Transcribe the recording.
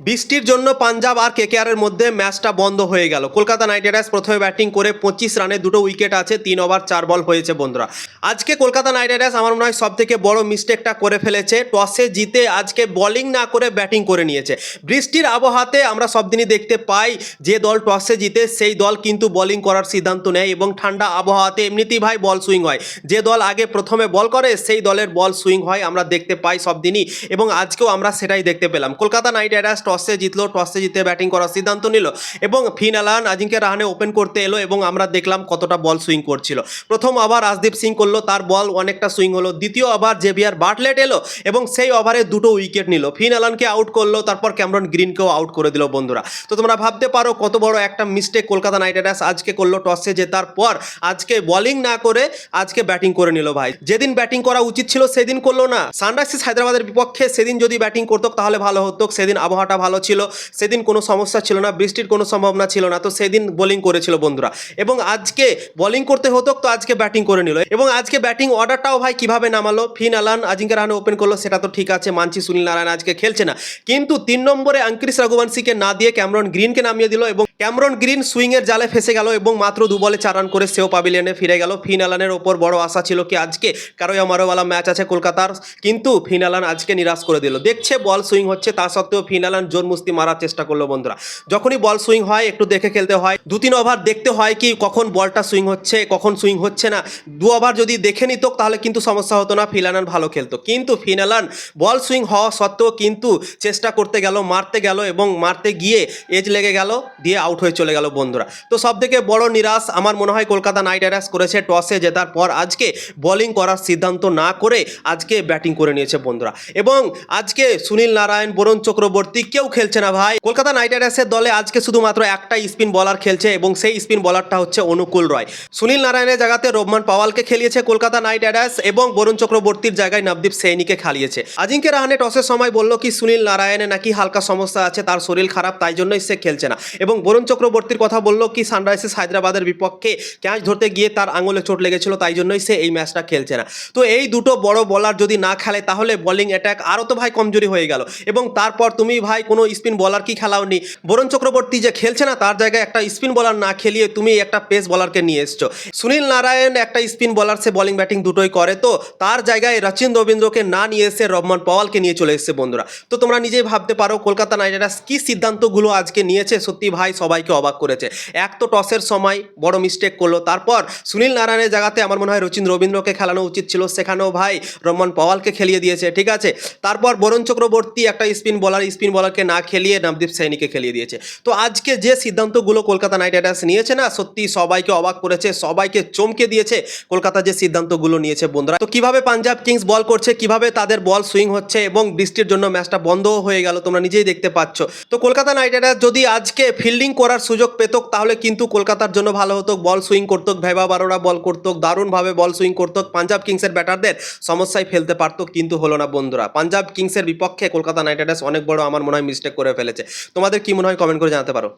বৃষ্টির জন্য পাঞ্জাব আর কেকেআরের মধ্যে ম্যাচটা বন্ধ হয়ে গেল। কলকাতা নাইট রাইডার্স প্রথমে ব্যাটিং করে 25 রানে 2টো উইকেট আছে, 3 ওভার 4 বল হয়েছে বন্ধুরা। আজকে কলকাতা নাইট রাইডার্স আমার মনে হয় সব থেকে বড় মিস্টেকটা করে ফেলেছে, টসে জিতে আজকে বোলিং না করে ব্যাটিং করে নিয়েছে। বৃষ্টির আবহাওয়াতে আমরা সব দিনই দেখতে পাই যে দল টসে জিতে সেই দল কিন্তু বোলিং করার সিদ্ধান্ত নেয়, এবং ঠান্ডা আবহাওয়াতে এমনিতেই ভাই বল সুইং হয়। যে দল আগে প্রথমে বল করে সেই দলের বল সুইং হয়, আমরা দেখতে পাই সব দিনই, এবং আজকেও আমরা সেটাই দেখতে পেলাম। কলকাতা নাইট রাইডার্স টসে জিতলো, টসে জিতে ব্যাটিং করার সিদ্ধান্ত নিল, এবং ফিন অ্যালান আজিঙ্কে রাহানে ওপেন করতে এলো, এবং আমরা দেখলাম কতটা বল সুইং করছিল। প্রথম ওভার রাজদীপ সিং করলো, তার বল অনেকটা সুইং হলো। দ্বিতীয় ওভার জেভিয়ার বাটলেট এলো এবং সেই ওভারে 2টো উইকেট নিল। ফিন অ্যালানকে আউট করলো, তারপর ক্যামেরন গ্রিনকেও আউট করে দিল বন্ধুরা। তো তোমরা ভাবতে পারো কত বড় একটা মিস্টেক কলকাতা নাইট রাইডার্স আজকে করলো। টসে জেতার পর আজকে বোলিং না করে আজকে ব্যাটিং করে নিল ভাই। যেদিন ব্যাটিং করা উচিত ছিল সেদিন করলো না। সানরাইজার্স হায়দ্রাবাদের বিপক্ষে সেদিন যদি ব্যাটিং করতো তাহলে ভালো হতো। সেদিন আবহাওয়াটা ভালো ছিল, সেদিন কোনো সমস্যা ছিল না, বৃষ্টির কোনো সম্ভাবনা ছিল না, তো সেদিন বোলিং করেছিল বন্ধুরা। এবং আজকে বোলিং করতে হতো তো আজকে ব্যাটিং করে নিল। এবং আজকে ব্যাটিং অর্ডারটাও ভাই কিভাবে নামালো, ফিন অ্যালান আজিঙ্কে রাহানে ওপেন করলো, সেটা তো ঠিক আছে, মানছি সুনীল নারায়ণ আজকে খেলছে না, কিন্তু 3 নম্বরে আঙ্কিরিশ রঘুবংশীকে না দিয়ে ক্যামেরন গ্রিনকে নামিয়ে দিল, এবং ক্যামেরন গ্রিন সুইংয়ের জালে ফেসে গেল, এবং মাত্র 2 বলে 4 রান করে সেও পাভিলিয়নে ফিরে গেল। ফিন অ্যালানের ওপর বড় আশা ছিল কি আজকে কারোয়া মারোওয়ালা ম্যাচ আছে কলকাতার, কিন্তু ফিন অ্যালান আজকে নিরাশ করে দিল। দেখছে বল সুইং হচ্ছে, তা সত্ত্বেও ফিন অ্যালান জোর মুস্তি মারার চেষ্টা করলো বন্ধুরা। যখনই বল সুইং হয় একটু দেখে খেলতে হয়, 2-3 ওভার দেখতে হয় কি কখন বলটা সুইং হচ্ছে কখন সুইং হচ্ছে না। 2 ওভার যদি দেখে নিত তাহলে কিন্তু সমস্যা হতো না, ফিন অ্যালান ভালো খেলতো। কিন্তু ফিন অ্যালান বল সুইং হওয়া সত্ত্বেও কিন্তু চেষ্টা করতে গেল, মারতে গেল, এবং মারতে গিয়ে এজ লেগে গেল, দিয়ে আউট হয়ে চলে গেল বন্ধুরা। তো সব থেকে বড় নিরাশ আমার মনে হয় কলকাতা নাইট রাইডার্স করেছে, টসে জেতার পর আজকে বোলিং করার সিদ্ধান্ত না করে আজকে ব্যাটিং করে নিয়েছে বন্ধুরা। এবং আজকে সুনীল নারায়ণ, বরুণ চক্রবর্তী কেউ খেলছে না ভাই। কলকাতা নাইট রাইডার্সের দলে আজকে শুধুমাত্র একটা স্পিন বলার খেলছে, এবং সেই স্পিন বলারটা হচ্ছে অনুকূল রয়। সুনীল নারায়ণের জায়গাতে রোহমান পাওয়ালকে খেলিয়েছে কলকাতা নাইট রাইডার্স, এবং বরুণ চক্রবর্তীর জায়গায় নবদীপ সৈনিকে খেলিয়েছে। আজিঙ্কে রাহানে টসের সময় বলল কি সুনীল নারায়ণের নাকি হালকা সমস্যা আছে, তার শরীর খারাপ, তাই জন্যই সে খেলছে না। এবং বরুণ চক্রবর্তীর কথা বলল কি সানরাইজার্স হায়দ্রাবাদের বিপক্ষে ক্যাচ ধরতে গিয়ে তার আঙুলে চোট লেগেছিল, তাই জন্যই সে এই ম্যাচটা খেলছে না। তো এই দুটো বড় বলার যদি না খেলে তাহলে বোলিং অ্যাটাক আরও তো ভাই কমজোরি হয়ে গেল। এবং তারপর তুমি ভাই কোনো স্পিন বলার কি খেলাওনি। বরুণ চক্রবর্তী যে খেলছে না তার জায়গায় একটা স্পিন বলার না খেলিয়ে তুমি একটা পেস বলারকে নিয়ে এসছো। সুনীল নারায়ণ একটা স্পিন বলার, সে বোলিং ব্যাটিং দুটোই করে, তো তার জায়গায় রচিন রবীন্দ্রকে না নিয়ে এসে রহমান পাওয়ালকে নিয়ে চলে এসেছে বন্ধুরা। তো তোমরা নিজেই ভাবতে পারো কলকাতা নাইট রাইডার্স কি সিদ্ধান্তগুলো আজকে নিয়েছে, সত্যি ভাই সবাইকে অবাক করেছে। এক তো টসের সময় বড় মিস্টেক করলো, তারপর সুনীল নারায়ণের জায়গাতে আমার মনে হয় রচিন রবীন্দ্রকে খেলানো উচিত ছিল, সেখানেও ভাই রহমান পাওয়ালকে খেলিয়ে দিয়েছে, ঠিক আছে। তারপর বরুণ চক্রবর্তী একটা স্পিন বলারকে না খেলিয়ে নবদীপ সৈনিকে খেলিয়ে দিয়েছে। তো আজকে যে সিদ্ধান্তগুলো কলকাতা নাইট রাইডার্স নিয়েছে না, সত্যি সবাইকে অবাক করেছে, সবাইকে চমকে দিয়েছে কলকাতা যে সিদ্ধান্তগুলো নিয়েছে বন্ধুরা। তো কিভাবে পাঞ্জাব কিংস বল করছে, কিভাবে তাদের বল সুইং হচ্ছে, এবং বৃষ্টির জন্য ম্যাচটা বন্ধও হয়ে গেল, তোমরা নিজেই দেখতে পাচ্ছ। তো কলকাতা নাইট রাইডার্স যদি আজকে ফিল্ডিং করার সুযোগ পেত তাহলে কিন্তু কলকাতার জন্য ভালো হতো। বল সুইং করতো, ভেবা বারোরা বল করতো, দারুণভাবে বল সুইং করতো, পাঞ্জাব কিংসের ব্যাটারদের সমস্যায় ফেলতে পারতো, কিন্তু হলো না বন্ধুরা। পাঞ্জাব কিংসের বিপক্ষে কলকাতা নাইট রাইডার্স অনেক বড় আমার মনে হয় মিস্টেক করে ফেলেছে। তোমাদের কি মনে হয় কমেন্ট করে জানাতে পারো।